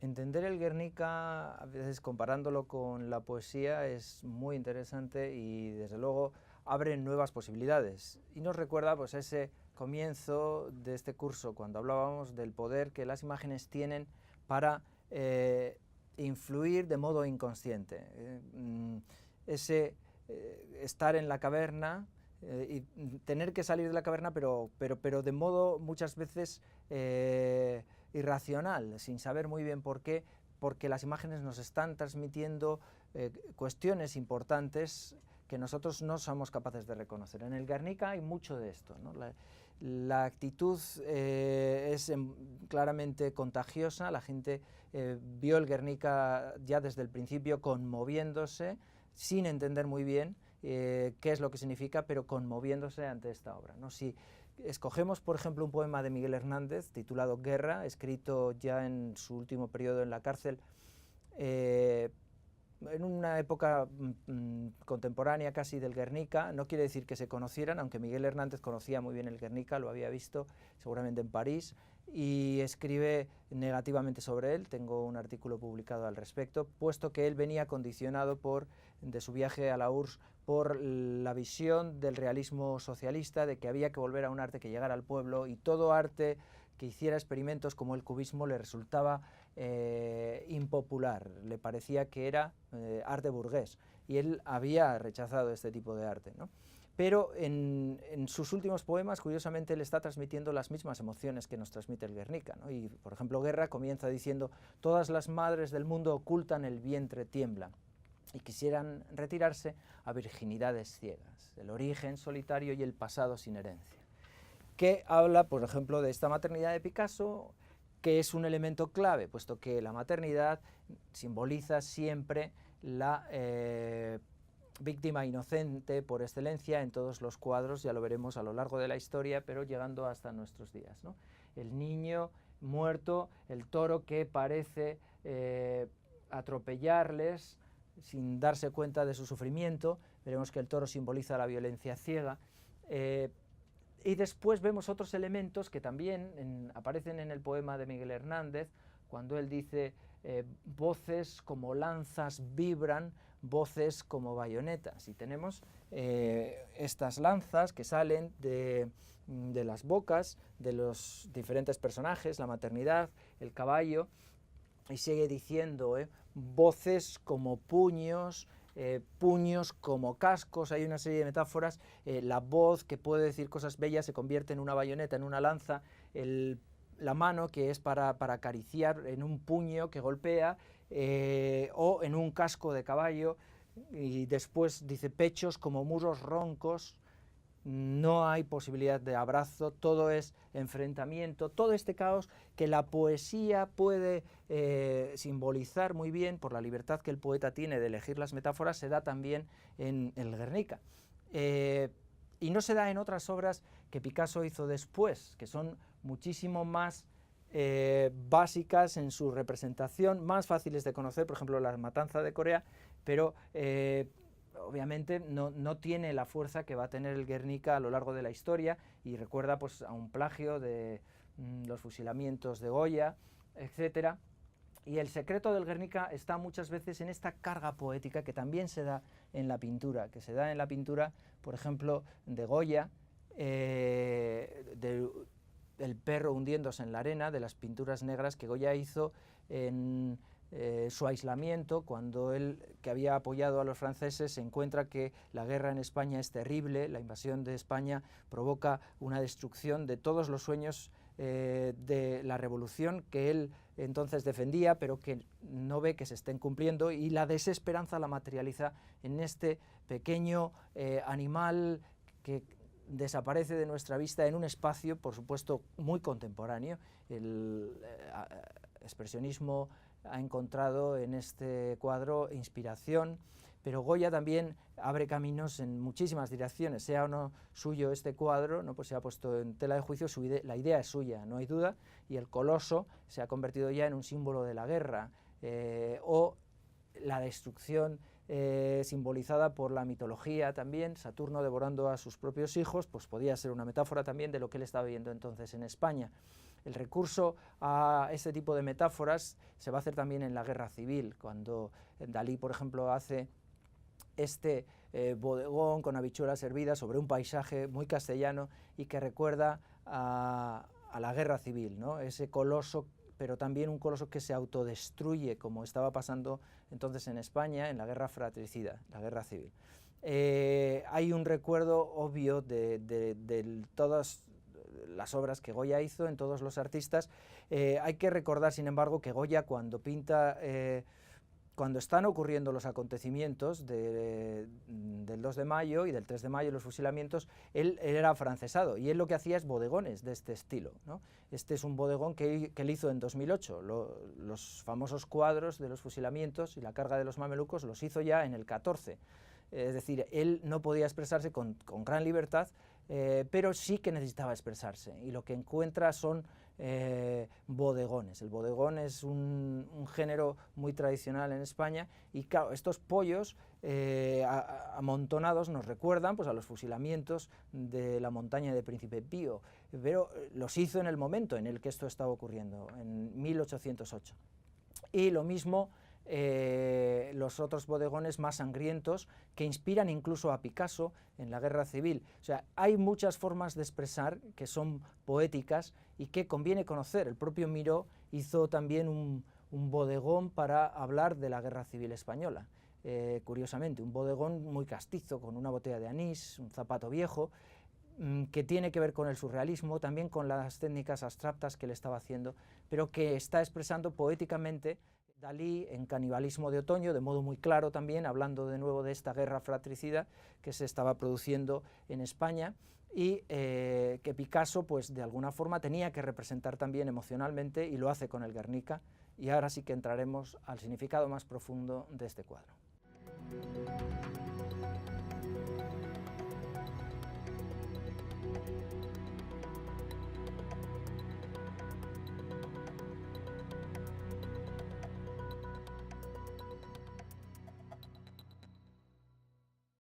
Entender el Guernica, a veces comparándolo con la poesía, es muy interesante y desde luego abre nuevas posibilidades. Y nos recuerda pues ese comienzo de este curso, cuando hablábamos del poder que las imágenes tienen para influir de modo inconsciente. Ese estar en la caverna y tener que salir de la caverna, pero de modo muchas veces irracional, sin saber muy bien por qué, porque las imágenes nos están transmitiendo cuestiones importantes que nosotros no somos capaces de reconocer. En el Guernica hay mucho de esto, ¿no? La actitud es claramente contagiosa, la gente vio el Guernica ya desde el principio conmoviéndose, sin entender muy bien qué es lo que significa, pero conmoviéndose ante esta obra, ¿no? Si escogemos, por ejemplo, un poema de Miguel Hernández titulado Guerra, escrito ya en su último periodo en la cárcel, en una época contemporánea casi del Guernica. No quiere decir que se conocieran, aunque Miguel Hernández conocía muy bien el Guernica, lo había visto seguramente en París, y escribe negativamente sobre él. Tengo un artículo publicado al respecto, puesto que él venía condicionado de su viaje a la URSS por la visión del realismo socialista, de que había que volver a un arte que llegara al pueblo, y todo arte que hiciera experimentos como el cubismo le resultaba impopular, le parecía que era arte burgués, y él había rechazado este tipo de arte, ¿no? Pero en sus últimos poemas, curiosamente, le está transmitiendo las mismas emociones que nos transmite el Guernica, ¿no? Y, por ejemplo, Guerra comienza diciendo: todas las madres del mundo ocultan, el vientre tiembla, y quisieran retirarse a virginidades ciegas, el origen solitario y el pasado sin herencia. Que habla, por ejemplo, de esta maternidad de Picasso, que es un elemento clave, puesto que la maternidad simboliza siempre la víctima inocente por excelencia en todos los cuadros, ya lo veremos a lo largo de la historia, pero llegando hasta nuestros días, ¿no? El niño muerto, el toro que parece atropellarles sin darse cuenta de su sufrimiento. Veremos que el toro simboliza la violencia ciega. Y después vemos otros elementos que también aparecen en el poema de Miguel Hernández, cuando él dice: voces como lanzas vibran, voces como bayonetas. Y tenemos estas lanzas que salen de las bocas de los diferentes personajes, la maternidad, el caballo, y sigue diciendo voces como puños, puños como cascos. Hay una serie de metáforas. La voz, que puede decir cosas bellas, se convierte en una bayoneta, en una lanza. La mano, que es para acariciar, en un puño que golpea, o en un casco de caballo. Y después dice: pechos como muros roncos. No hay posibilidad de abrazo, todo es enfrentamiento, todo este caos que la poesía puede simbolizar muy bien por la libertad que el poeta tiene de elegir las metáforas, se da también en el Guernica. Y no se da en otras obras que Picasso hizo después, que son muchísimo más básicas en su representación, más fáciles de conocer, por ejemplo La matanza de Corea, pero obviamente no tiene la fuerza que va a tener el Guernica a lo largo de la historia, y recuerda pues a un plagio de los fusilamientos de Goya, etcétera. Y el secreto del Guernica está muchas veces en esta carga poética que también se da en la pintura, por ejemplo, de Goya, del perro hundiéndose en la arena, de las pinturas negras que Goya hizo en su aislamiento, cuando él, que había apoyado a los franceses, se encuentra que la guerra en España es terrible, la invasión de España provoca una destrucción de todos los sueños de la revolución que él entonces defendía, pero que no ve que se estén cumpliendo, y la desesperanza la materializa en este pequeño animal que desaparece de nuestra vista en un espacio, por supuesto, muy contemporáneo. El expresionismo ha encontrado en este cuadro inspiración, pero Goya también abre caminos en muchísimas direcciones. Sea o no suyo este cuadro, ¿no? Pues se ha puesto en tela de juicio, la idea es suya, no hay duda, y el coloso se ha convertido ya en un símbolo de la guerra, o la destrucción simbolizada por la mitología también. Saturno devorando a sus propios hijos, pues podía ser una metáfora también de lo que él estaba viendo entonces en España. El recurso a este tipo de metáforas se va a hacer también en la Guerra Civil, cuando Dalí, por ejemplo, hace este bodegón con habichuelas hervidas sobre un paisaje muy castellano y que recuerda a la Guerra Civil, ¿no? Ese coloso, pero también un coloso que se autodestruye, como estaba pasando entonces en España en la Guerra Fratricida, la Guerra Civil. Hay un recuerdo obvio de todas las obras que Goya hizo, en todos los artistas. Hay que recordar, sin embargo, que Goya, cuando pinta, cuando están ocurriendo los acontecimientos del 2 de mayo y del 3 de mayo, los fusilamientos, él era afrancesado y él lo que hacía es bodegones de este estilo, ¿no? Este es un bodegón que él hizo en 2008, los famosos cuadros de los fusilamientos y la carga de los mamelucos los hizo ya en el 14, es decir, él no podía expresarse con gran libertad, pero sí que necesitaba expresarse, y lo que encuentra son bodegones. El bodegón es un género muy tradicional en España, y claro, estos pollos amontonados nos recuerdan pues a los fusilamientos de la montaña de Príncipe Pío, pero los hizo en el momento en el que esto estaba ocurriendo, en 1808. Y lo mismo los otros bodegones más sangrientos que inspiran incluso a Picasso en la Guerra Civil. O sea, hay muchas formas de expresar que son poéticas y que conviene conocer. El propio Miró hizo también un bodegón para hablar de la Guerra Civil española. Curiosamente, un bodegón muy castizo, con una botella de anís, un zapato viejo, que tiene que ver con el surrealismo, también con las técnicas abstractas que él estaba haciendo, pero que está expresando poéticamente Dalí en Canibalismo de Otoño, de modo muy claro también, hablando de nuevo de esta guerra fratricida que se estaba produciendo en España, y que Picasso, pues de alguna forma, tenía que representar también emocionalmente, y lo hace con el Guernica. Y ahora sí que entraremos al significado más profundo de este cuadro.